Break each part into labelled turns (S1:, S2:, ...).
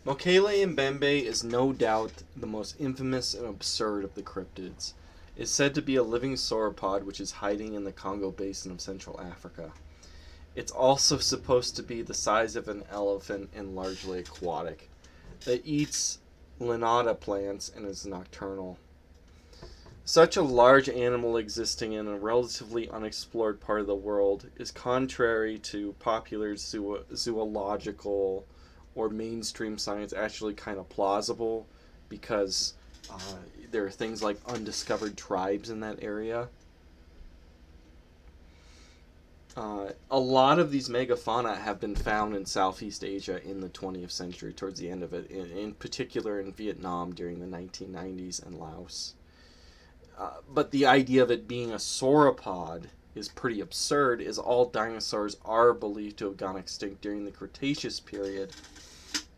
S1: Mokele Mbembe is no doubt the most infamous and absurd of the cryptids. It is said to be a living sauropod which is hiding in the Congo basin of Central Africa. It's also supposed to be the size of an elephant and largely aquatic. It eats lignata plants and is nocturnal. Such a large animal existing in a relatively unexplored part of the world is contrary to popular zoological or mainstream science, actually kind of plausible, because there are things like undiscovered tribes in that area. A lot of these megafauna have been found in Southeast Asia in the 20th century, towards the end of it, in particular in Vietnam during the 1990s and Laos. But the idea of it being a sauropod is pretty absurd, as all dinosaurs are believed to have gone extinct during the Cretaceous period.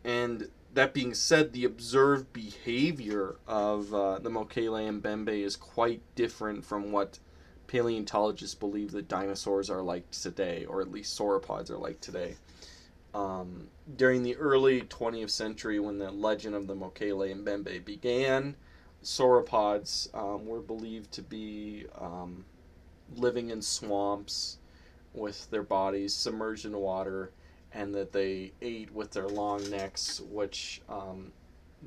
S1: And that being said, the observed behavior of the Mokele Mbembe is quite different from what paleontologists believe that dinosaurs are like today, or at least sauropods are like today. During the early 20th century, when the legend of the Mokele Mbembe began, sauropods were believed to be living in swamps with their bodies submerged in water, and that they ate with their long necks, which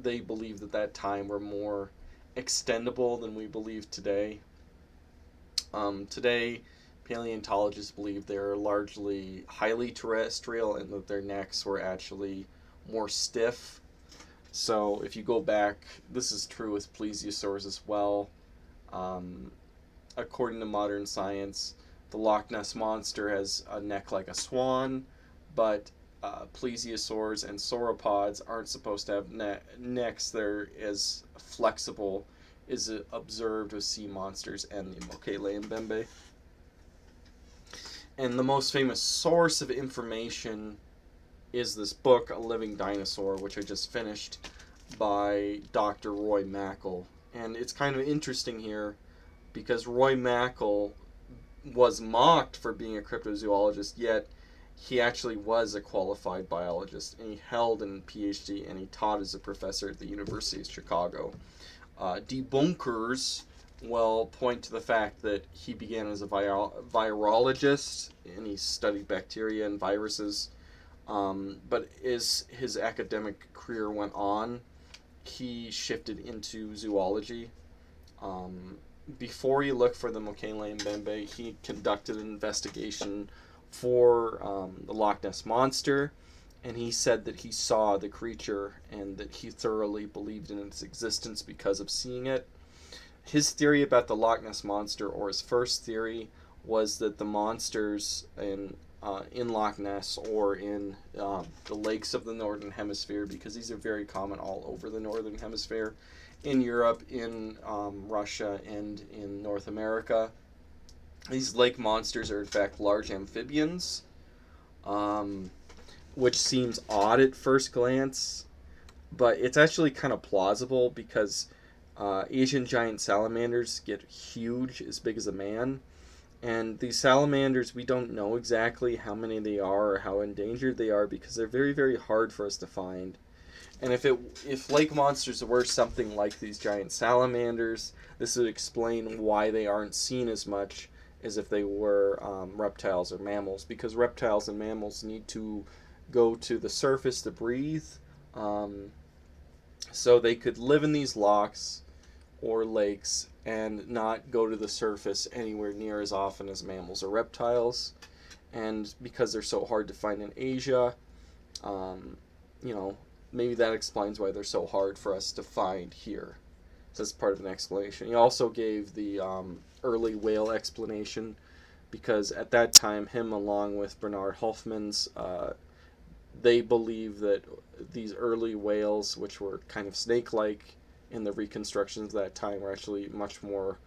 S1: they believed at that time were more extendable than we believe today. Today, paleontologists believe they're largely highly terrestrial and that their necks were actually more stiff. So if you go back, this is true with plesiosaurs as well. According to modern science, the Loch Ness Monster has a neck like a swan, but plesiosaurs and sauropods aren't supposed to have necks that are as flexible as observed with sea monsters and the Mokele Mbembe. And the most famous source of information is this book, A Living Dinosaur, which I just finished, by Dr. Roy Mackal. And it's kind of interesting here because Roy Mackal was mocked for being a cryptozoologist, yet he actually was a qualified biologist, and he held a PhD, and he taught as a professor at the University of Chicago. Debunkers will point to the fact that he began as a virologist, and he studied bacteria and viruses. But as his academic career went on, he shifted into zoology. Before he looked for the Mokele Mbembe, he conducted an investigation for the Loch Ness Monster, and he said that he saw the creature and that he thoroughly believed in its existence because of seeing it. His theory about the Loch Ness Monster, or his first theory, was that the monsters in Loch Ness or in the lakes of the Northern Hemisphere, because these are very common all over the Northern Hemisphere, in Europe, in Russia, and in North America. These lake monsters are in fact large amphibians, which seems odd at first glance, but it's actually kind of plausible because Asian giant salamanders get huge, as big as a man. And these salamanders, we don't know exactly how many they are or how endangered they are because they're very, very hard for us to find. And if lake monsters were something like these giant salamanders, this would explain why they aren't seen as much as if they were reptiles or mammals, because reptiles and mammals need to go to the surface to breathe. So they could live in these lochs or lakes and not go to the surface anywhere near as often as mammals or reptiles. And because they're so hard to find in Asia, maybe that explains why they're so hard for us to find here. So that's part of an explanation. He also gave the early whale explanation, because at that time, him along with Bernard Hofmann's, they believe that these early whales, which were kind of snake-like in the reconstructions of that time, were actually much more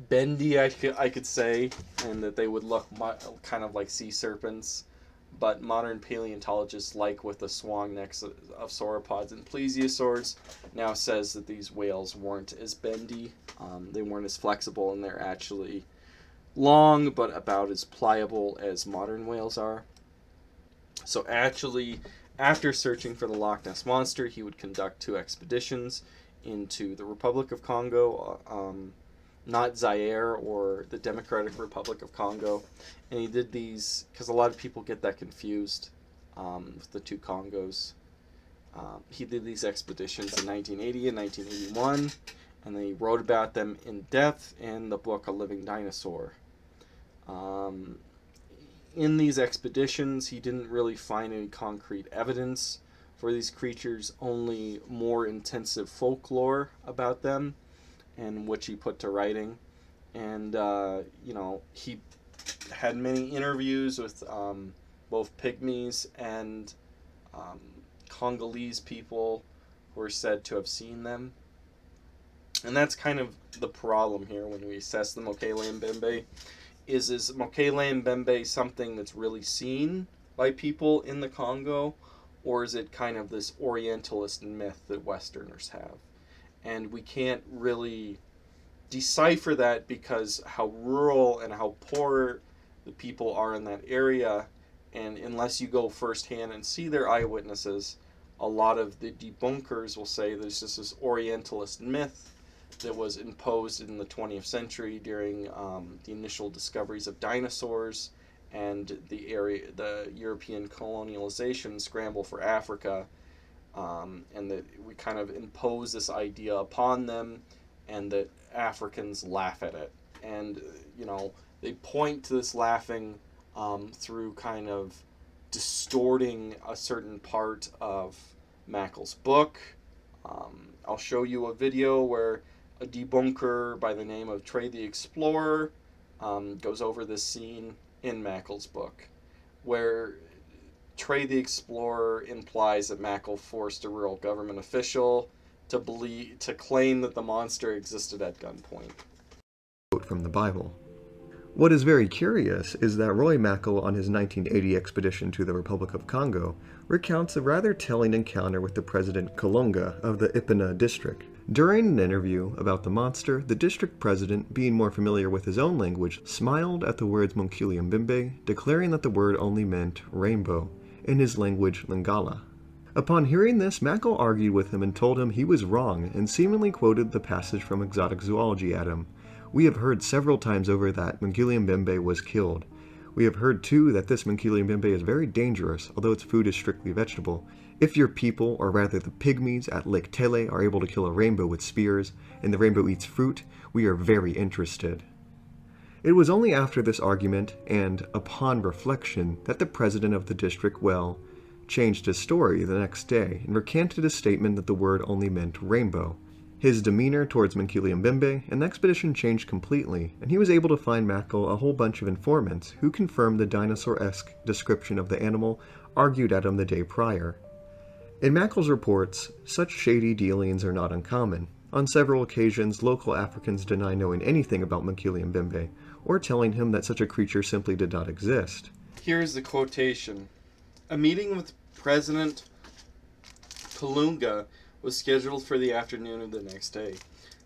S1: bendy, I could say, and that they would look kind of like sea serpents. But modern paleontologists, like with the swan necks of sauropods and plesiosaurs, now says that these whales weren't as bendy, they weren't as flexible, and they're actually long but about as pliable as modern whales are. So actually, After searching for the Loch Ness Monster, he would conduct 2 expeditions into the Republic of Congo, not Zaire or the Democratic Republic of Congo. And he did these because a lot of people get that confused with the 2 Congos. He did these expeditions in 1980 and 1981, and then he wrote about them in depth in the book A Living Dinosaur. In these expeditions, he didn't really find any concrete evidence for these creatures, only more intensive folklore about them, and which he put to writing. And, he had many interviews with both pygmies and Congolese people who are said to have seen them. And that's kind of the problem here when we assess the Mokele Mbembe. Is Mokele Mbembe something that's really seen by people in the Congo, or is it kind of this Orientalist myth that Westerners have? And we can't really decipher that because how rural and how poor the people are in that area, and unless you go firsthand and see their eyewitnesses, a lot of the debunkers will say there's just this Orientalist myth that was imposed in the 20th century during the initial discoveries of dinosaurs and the European colonialization scramble for Africa, and that we kind of impose this idea upon them, and that Africans laugh at it. And, they point to this laughing through kind of distorting a certain part of Mackal's book. I'll show you a video where a debunker by the name of Trey the Explorer goes over this scene in Mackal's book, where Trey the Explorer implies that Mackal forced a rural government official to claim that the monster existed at gunpoint.
S2: Quote from the Bible. What is very curious is that Roy Mackal, on his 1980 expedition to the Republic of Congo, recounts a rather telling encounter with the President Kalonga of the Ipina district. During an interview about the monster, the district president, being more familiar with his own language, smiled at the words Mokele Mbembe, declaring that the word only meant rainbow, in his language Lingala. Upon hearing this, Mackal argued with him and told him he was wrong, and seemingly quoted the passage from Exotic Zoology at him. We have heard several times over that Mokele Mbembe was killed. We have heard too that this Mokele Mbembe is very dangerous, although its food is strictly vegetable. If your people, or rather the pygmies at Lake Tele, are able to kill a rainbow with spears, and the rainbow eats fruit, we are very interested. It was only after this argument, and upon reflection, that the president of the district, changed his story the next day, and recanted his statement that the word only meant rainbow. His demeanor towards Mokele Mbembe and the expedition changed completely, and he was able to find Mackal a whole bunch of informants who confirmed the dinosaur-esque description of the animal argued at him the day prior. In Mackal's reports, such shady dealings are not uncommon. On several occasions, local Africans deny knowing anything about Mokele Mbembe, or telling him that such a creature simply did not exist.
S1: Here's the quotation. A meeting with President Kalunga was scheduled for the afternoon of the next day.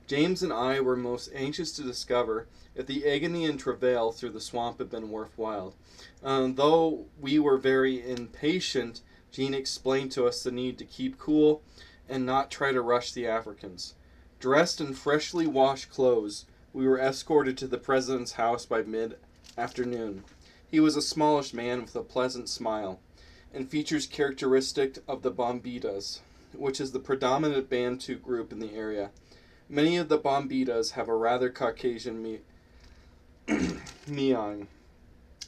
S1: James and I were most anxious to discover if the agony and travail through the swamp had been worthwhile. Though we were very impatient, Jean explained to us the need to keep cool and not try to rush the Africans. Dressed in freshly washed clothes, we were escorted to the president's house by mid-afternoon. He was a smallish man with a pleasant smile, and features characteristic of the Bombitas, which is the predominant Bantu group in the area. Many of the Bombitas have a rather Caucasian mien.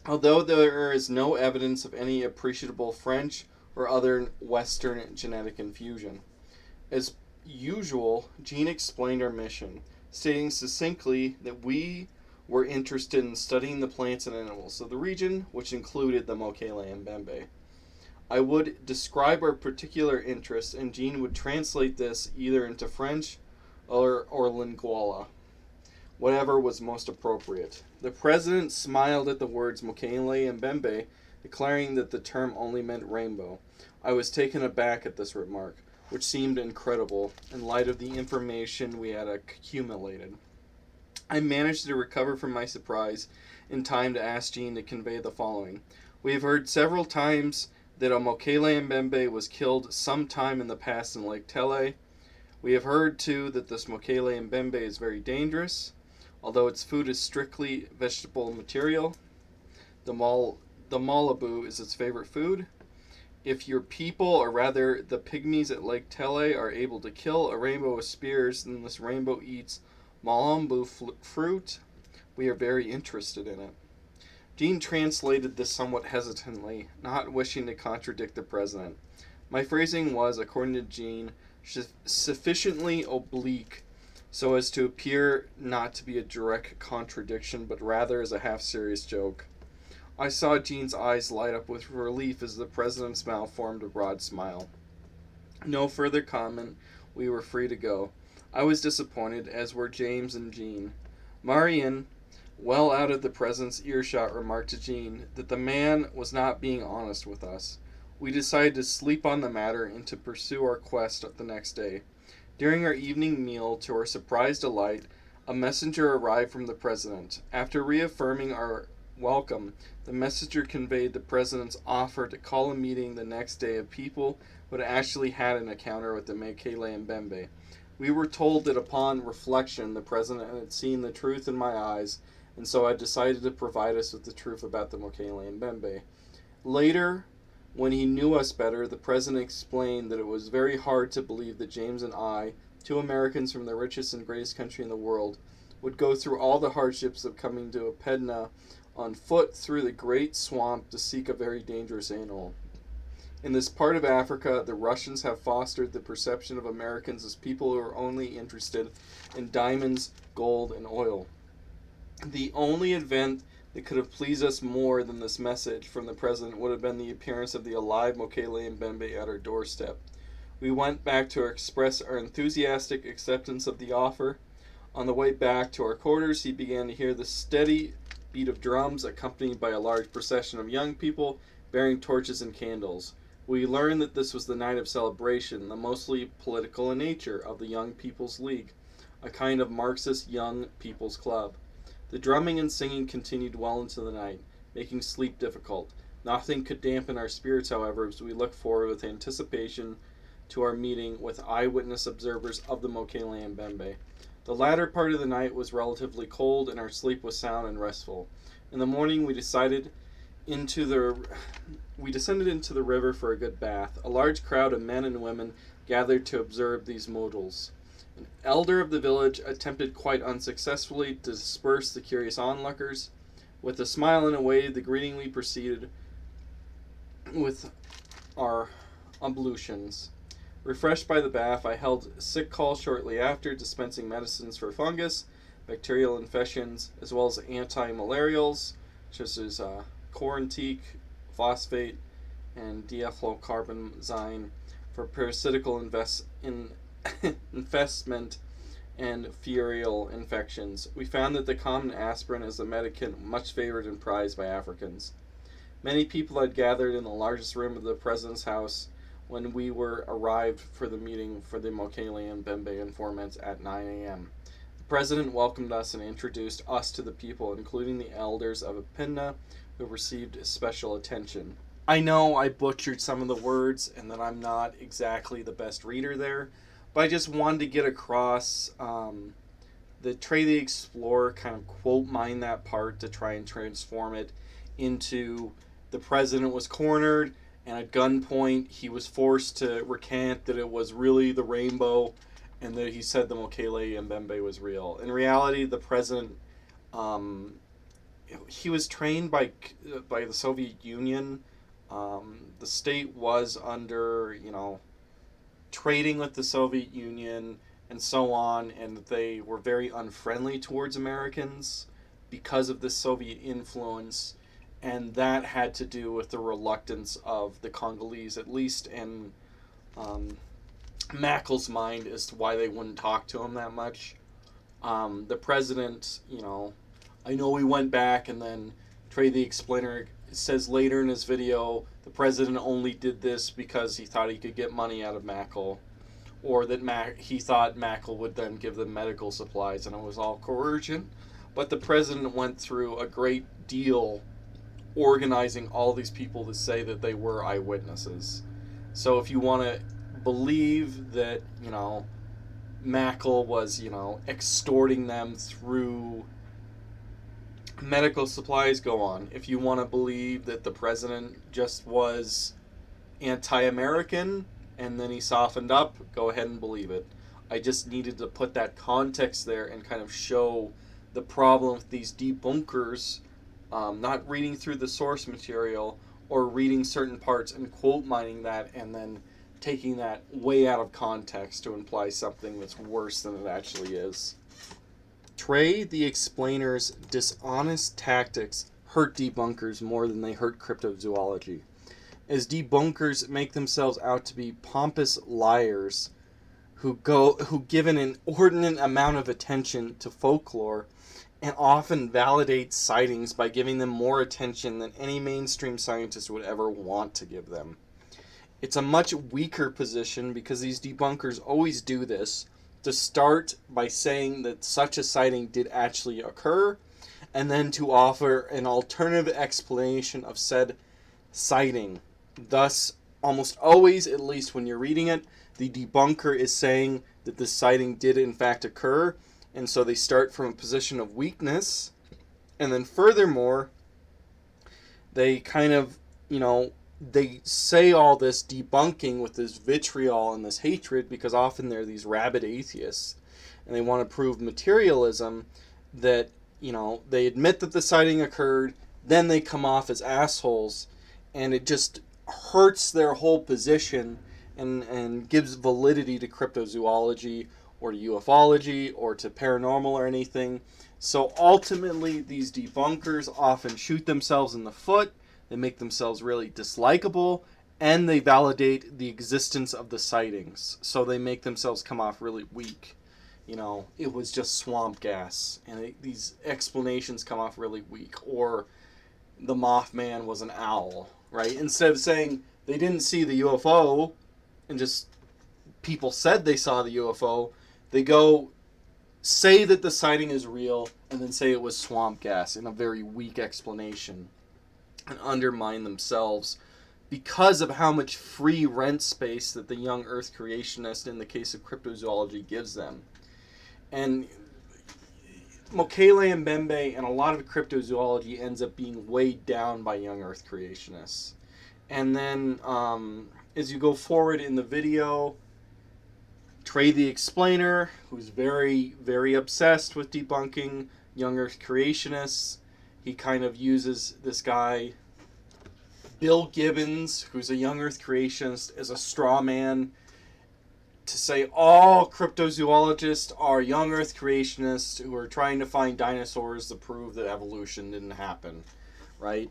S1: Although there is no evidence of any appreciable French or other Western genetic infusion. As usual, Jean explained our mission, stating succinctly that we were interested in studying the plants and animals of the region, which included the Mokele Mbembe. I would describe our particular interest, and Jean would translate this either into French or Lingala, whatever was most appropriate. The president smiled at the words Mokele Mbembe, declaring that the term only meant rainbow. I was taken aback at this remark, which seemed incredible in light of the information we had accumulated. I managed to recover from my surprise in time to ask Jean to convey the following. We have heard several times that a Mokele Mbembe was killed sometime in the past in Lake Tele. We have heard, too, that this Mokele Mbembe is very dangerous, although its food is strictly vegetable material. The Malibu is its favorite food. If your people, or rather the pygmies at Lake Tele, are able to kill a rainbow with spears, then this rainbow eats Malambu fruit. We are very interested in it. Jean translated this somewhat hesitantly, not wishing to contradict the president. My phrasing was, according to Jean, sufficiently oblique so as to appear not to be a direct contradiction, but rather as a half-serious joke. I saw Jean's eyes light up with relief as the president's mouth formed a broad smile. No further comment. We were free to go. I was disappointed, as were James and Jean. Marion, well out of the president's earshot, remarked to Jean that the man was not being honest with us. We decided to sleep on the matter and to pursue our quest the next day. During our evening meal, to our surprised delight, a messenger arrived from the president. After reaffirming our welcome, the messenger conveyed the president's offer to call a meeting the next day of people who had actually had an encounter with the Mokele Mbembe. We were told that upon reflection, the president had seen the truth in my eyes, and so had decided to provide us with the truth about the Mokele Mbembe. Later, when he knew us better, the president explained that it was very hard to believe that James and I, two Americans from the richest and greatest country in the world, would go through all the hardships of coming to Apedna on foot through the great swamp to seek a very dangerous animal. In this part of Africa, the Russians have fostered the perception of Americans as people who are only interested in diamonds, gold, and oil. The only event that could have pleased us more than this message from the president would have been the appearance of the alive Mokele Mbembe at our doorstep. We went back to express our enthusiastic acceptance of the offer. On the way back to our quarters, he began to hear the steady beat of drums, accompanied by a large procession of young people bearing torches and candles. We learned that this was the night of celebration, the mostly political in nature, of the Young People's League, a kind of Marxist young people's club. The drumming and singing continued well into the night, making sleep difficult. Nothing could dampen our spirits, however, as we looked forward with anticipation to our meeting with eyewitness observers of the Mokele Mbembe. The latter part of the night was relatively cold, and our sleep was sound and restful. In the morning, we descended into the river for a good bath. A large crowd of men and women gathered to observe these modals. An elder of the village attempted quite unsuccessfully to disperse the curious onlookers. With a smile and a wave, the greeting we proceeded with our ablutions. Refreshed by the bath, I held sick call shortly after, dispensing medicines for fungus, bacterial infections, as well as anti-malarials, such as Corantique, phosphate, and diethylcarbamazine for parasitical infestment and furial infections. We found that the common aspirin is a medicament much favored and prized by Africans. Many people had gathered in the largest room of the president's house when we were arrived for the meeting for the Mokele Mbembe informants at 9 a.m. The president welcomed us and introduced us to the people, including the elders of Apedna, who received special attention. I know I butchered some of the words and that I'm not exactly the best reader there, but I just wanted to get across the Trey the Explorer kind of quote mine that part to try and transform it into the president was cornered, and at gunpoint he was forced to recant that it was really the rainbow and that he said the Mokele Mbembe was real. In reality, the president, he was trained by the Soviet Union. The state was under, trading with the Soviet Union and so on, and they were very unfriendly towards Americans because of the Soviet influence. And that had to do with the reluctance of the Congolese, at least in Mackal's mind, as to why they wouldn't talk to him that much. The president, I know we went back, and then Trey the Explainer says later in his video, the president only did this because he thought he could get money out of Mackal, or that he thought Mackal would then give them medical supplies, and it was all coercion. But the president went through a great deal organizing all these people to say that they were eyewitnesses. So if you want to believe that, Mackal was, extorting them through medical supplies, go on. If you want to believe that the president just was anti-American and then he softened up, go ahead and believe it. I just needed to put that context there and kind of show the problem with these debunkers not reading through the source material or reading certain parts and quote mining that and then taking that way out of context to imply something that's worse than it actually is. Trey the Explainer's dishonest tactics hurt debunkers more than they hurt cryptozoology, as debunkers make themselves out to be pompous liars who give an inordinate amount of attention to folklore and often validate sightings by giving them more attention than any mainstream scientist would ever want to give them. It's a much weaker position because these debunkers always do this, to start by saying that such a sighting did actually occur, and then to offer an alternative explanation of said sighting. Thus, almost always, at least when you're reading it, the debunker is saying that the sighting did in fact occur, and so they start from a position of weakness, and then furthermore, they kind of, they say all this debunking with this vitriol and this hatred because often they're these rabid atheists, and they want to prove materialism, that, they admit that the sighting occurred, then they come off as assholes, and it just hurts their whole position and gives validity to cryptozoology or to ufology or to paranormal or anything. So ultimately, these debunkers often shoot themselves in the foot, they make themselves really dislikable, and they validate the existence of the sightings. So they make themselves come off really weak. It was just swamp gas, and these explanations come off really weak. Or the Mothman was an owl, right? Instead of saying they didn't see the UFO, and just people said they saw the UFO, they go say that the sighting is real and then say it was swamp gas in a very weak explanation and undermine themselves because of how much free rent space that the young earth creationist in the case of cryptozoology gives them. And Mokele Mbembe and a lot of cryptozoology ends up being weighed down by young earth creationists. And then as you go forward in the video, Trey the Explainer, who's very, very obsessed with debunking young earth creationists, he kind of uses this guy, Bill Gibbons, who's a young earth creationist, as a straw man to say all cryptozoologists are young earth creationists who are trying to find dinosaurs to prove that evolution didn't happen, right?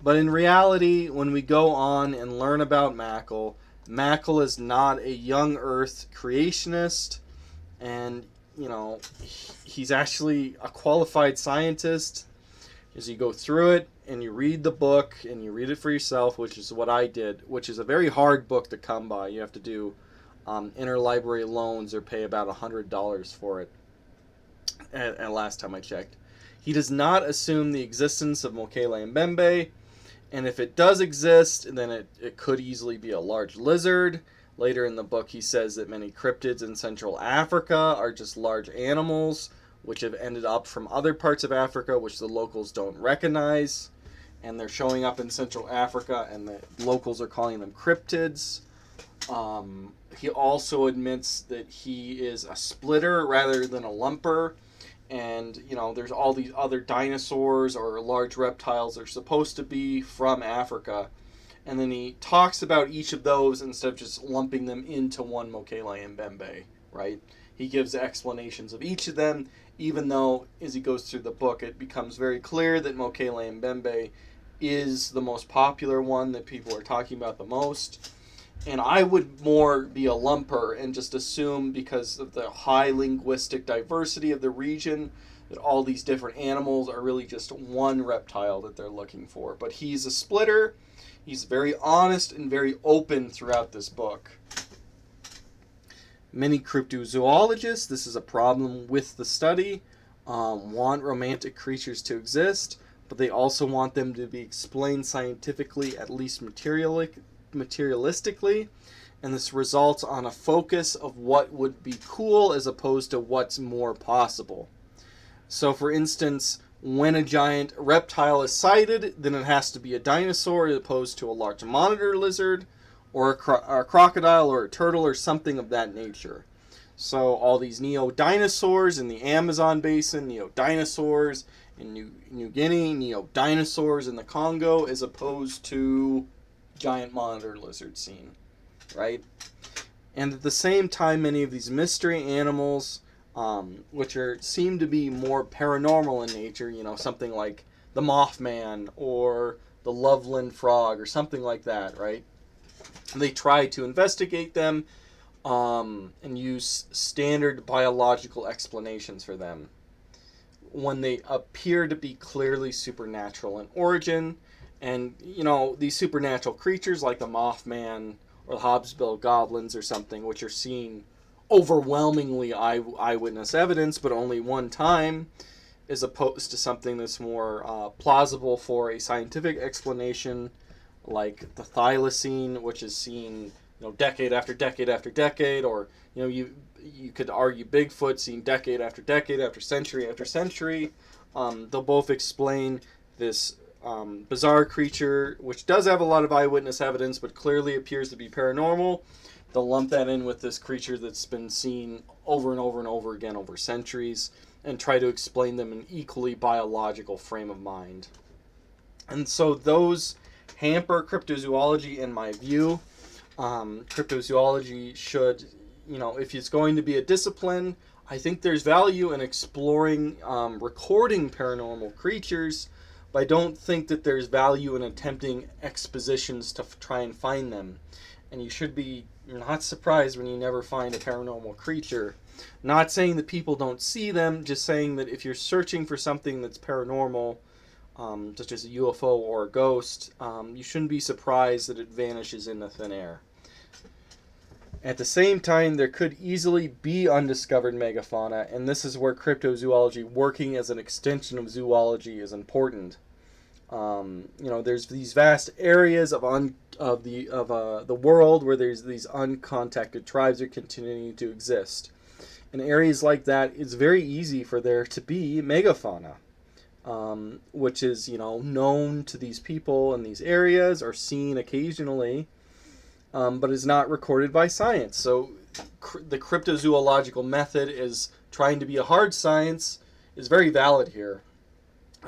S1: But in reality, when we go on and learn about Mackal, Mackal is not a young earth creationist, and, he's actually a qualified scientist. As you go through it and you read the book and you read it for yourself, which is what I did, which is a very hard book to come by. You have to do interlibrary loans or pay about $100 for it at last time I checked. He does not assume the existence of Mokele Mbembe, and if it does exist, then it could easily be a large lizard. Later in the book, he says that many cryptids in Central Africa are just large animals which have ended up from other parts of Africa, which the locals don't recognize. And they're showing up in Central Africa, and the locals are calling them cryptids. He also admits that he is a splitter rather than a lumper. And, there's all these other dinosaurs or large reptiles that are supposed to be from Africa. And then he talks about each of those instead of just lumping them into one Mokele Mbembe, right? He gives explanations of each of them, even though, as he goes through the book, it becomes very clear that Mokele Mbembe is the most popular one that people are talking about the most. And I would more be a lumper and just assume, because of the high linguistic diversity of the region, that all these different animals are really just one reptile that they're looking for. But he's a splitter. He's very honest and very open throughout this book. Many cryptozoologists, this is a problem with the study, want romantic creatures to exist, but they also want them to be explained scientifically, at least materialistically, and this results on a focus of what would be cool as opposed to what's more possible. So, for instance, when a giant reptile is sighted, then it has to be a dinosaur as opposed to a large monitor lizard, or a crocodile, or a turtle, or something of that nature. So all these neo-dinosaurs in the Amazon basin, neo-dinosaurs in New Guinea, neo-dinosaurs in the Congo, as opposed to giant monitor lizard seen, right? And at the same time, many of these mystery animals, which seem to be more paranormal in nature, something like the Mothman or the Loveland frog or something like that, right? They try to investigate them and use standard biological explanations for them when they appear to be clearly supernatural in origin. And, these supernatural creatures like the Mothman or the Hobbsbill goblins or something, which are seen overwhelmingly eyewitness evidence, but only one time, as opposed to something that's more plausible for a scientific explanation, like the thylacine, which is seen decade after decade after decade, or you could argue Bigfoot seen decade after century. They'll both explain this bizarre creature, which does have a lot of eyewitness evidence, but clearly appears to be paranormal. They'll lump that in with this creature that's been seen over and over and over again over centuries, and try to explain them in equally biological frame of mind. And so those hamper cryptozoology in my view. Cryptozoology should, if it's going to be a discipline, I think there's value in exploring recording paranormal creatures, but I don't think that there's value in attempting expositions to try and find them. And you should be not surprised when you never find a paranormal creature. Not saying that people don't see them, just saying that if you're searching for something that's paranormal, such as a UFO or a ghost, you shouldn't be surprised that it vanishes into thin air. At the same time, there could easily be undiscovered megafauna, and this is where cryptozoology, working as an extension of zoology, is important. There's these vast areas of the world where there's these uncontacted tribes that continue to exist. In areas like that, it's very easy for there to be megafauna, which is known to these people in these areas or seen occasionally, but is not recorded by science. So the cryptozoological method is trying to be a hard science is very valid here.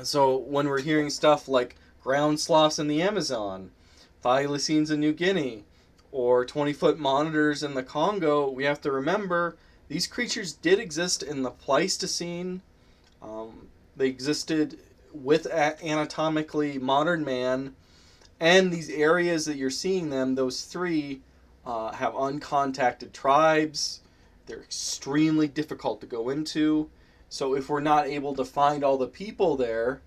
S1: So when we're hearing stuff like ground sloths in the Amazon, thylacines in New Guinea, or 20-foot monitors in the Congo, we have to remember these creatures did exist in the Pleistocene. They existed with anatomically modern man, and these areas that you're seeing them, those three, have uncontacted tribes. They're extremely difficult to go into. So if we're not able to find all the people there,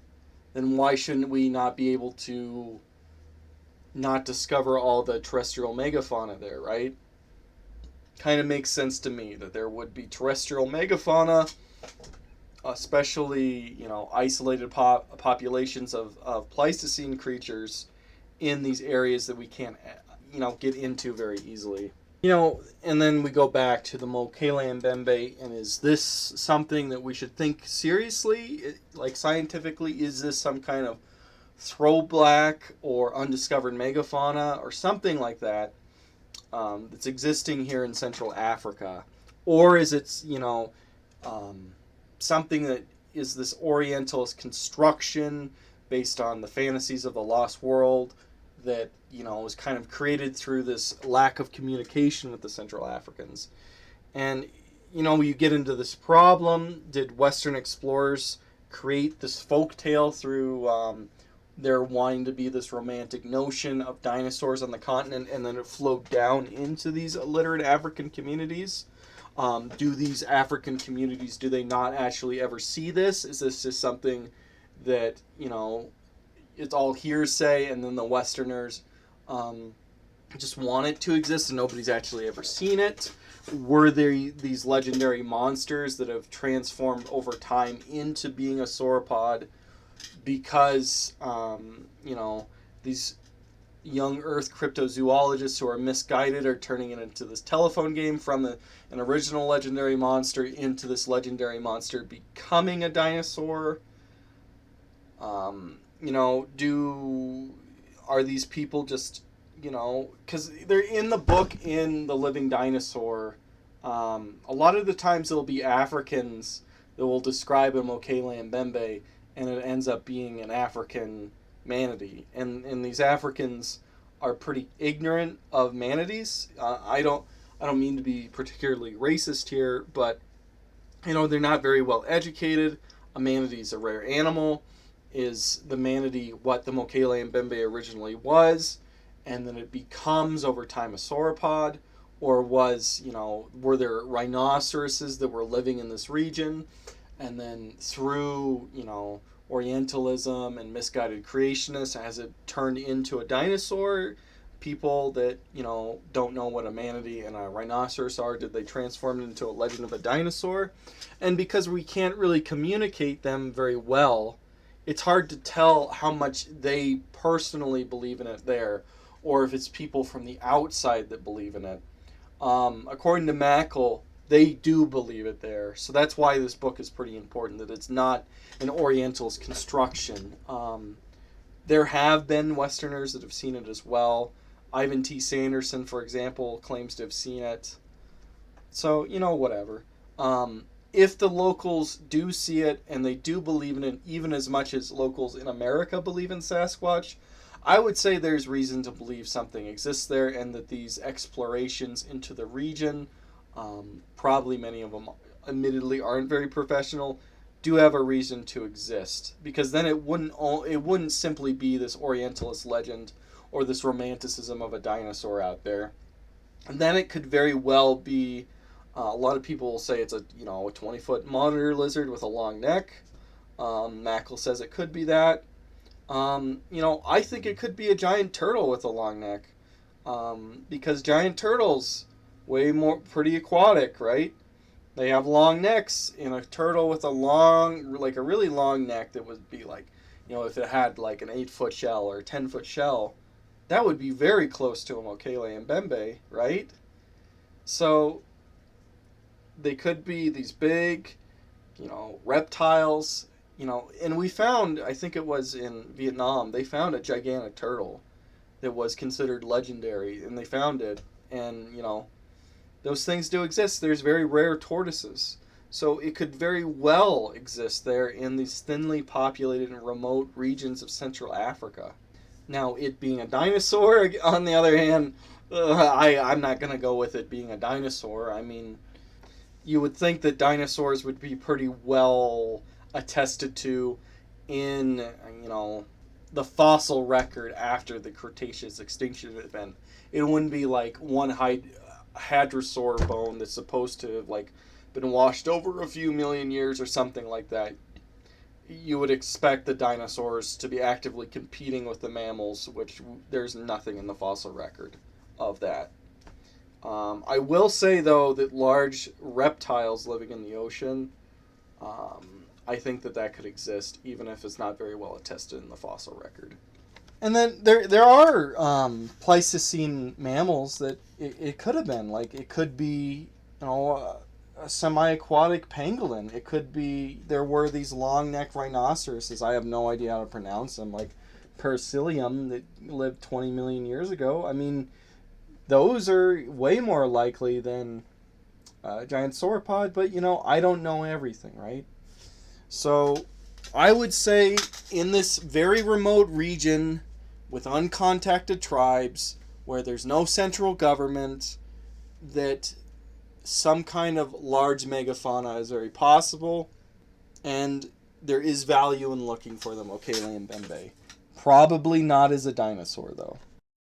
S1: then why shouldn't we not be able to not discover all the terrestrial megafauna there, right? Kind of makes sense to me that there would be terrestrial megafauna, especially, isolated populations of Pleistocene creatures in these areas that we can't, get into very easily. And then we go back to the Mokele Mbembe, and is this something that we should think seriously? Like, scientifically, is this some kind of throwback or undiscovered megafauna or something like that that's existing here in Central Africa? Or is it, something that is this Orientalist construction based on the fantasies of the lost world that, was kind of created through this lack of communication with the Central Africans? And, you get into this problem. Did Western explorers create this folktale through their wanting to be this romantic notion of dinosaurs on the continent, and then it flowed down into these illiterate African communities? Do these African communities, do they not actually ever see this? Is this just something that, it's all hearsay, and then the Westerners just want it to exist and nobody's actually ever seen it? Were there these legendary monsters that have transformed over time into being a sauropod because, these young Earth cryptozoologists who are misguided are turning it into this telephone game from an original legendary monster into this legendary monster becoming a dinosaur. Are these people just, because they're in the book in the Living Dinosaur, a lot of the times it'll be Africans that will describe a Mokele Mbembe, and it ends up being an African manatee, and these Africans are pretty ignorant of manatees. I don't mean to be particularly racist here, but they're not very well educated. A manatee is a rare animal. Is the manatee what the Mokele Mbembe originally was, and then it becomes over time a sauropod, or were there rhinoceroses that were living in this region, and then through Orientalism and misguided creationists, has it turned into a dinosaur? People that don't know what a manatee and a rhinoceros are, did they transform it into a legend of a dinosaur? And because we can't really communicate them very well, it's hard to tell how much they personally believe in it there, or if it's people from the outside that believe in it. According to Mackal, they do believe it there. So that's why this book is pretty important, that it's not an Orientalist construction. There have been Westerners that have seen it as well. Ivan T. Sanderson, for example, claims to have seen it. So, whatever. If the locals do see it and they do believe in it, even as much as locals in America believe in Sasquatch, I would say there's reason to believe something exists there, and that these explorations into the region, probably many of them admittedly aren't very professional, do have a reason to exist. Because then it wouldn't simply be this Orientalist legend or this romanticism of a dinosaur out there. And then it could very well be, a lot of people will say it's a 20-foot monitor lizard with a long neck. Mackal says it could be that. I think it could be a giant turtle with a long neck. Because giant turtles, pretty aquatic, right? They have long necks, and a turtle with a really long neck that would be if it had like an 8-foot shell or a 10-foot shell, that would be very close to a Mokele Mbembe, right? So they could be these big, reptiles, and we found, I think it was in Vietnam, they found a gigantic turtle that was considered legendary, and they found it, and, those things do exist. There's very rare tortoises. So it could very well exist there in these thinly populated and remote regions of Central Africa. Now, it being a dinosaur, on the other hand, I'm not going to go with it being a dinosaur. I mean, you would think that dinosaurs would be pretty well attested to in, the fossil record after the Cretaceous extinction event. It wouldn't be like one hadrosaur bone that's supposed to have been washed over a few million years or something like that. You would expect the dinosaurs to be actively competing with the mammals, which there's nothing in the fossil record of that. I will say, though, that large reptiles living in the ocean, I think that could exist, even if it's not very well attested in the fossil record. And then there are Pleistocene mammals that it could have been. It could be, a semi-aquatic pangolin. It could be, there were these long-necked rhinoceroses. I have no idea how to pronounce them, like Pericillium, that lived 20 million years ago. I mean, those are way more likely than giant sauropod, but, I don't know everything, right? So I would say in this very remote region with uncontacted tribes where there's no central government, that some kind of large megafauna is very possible, and there is value in looking for the Mokele Mbembe. Probably not as a dinosaur, though.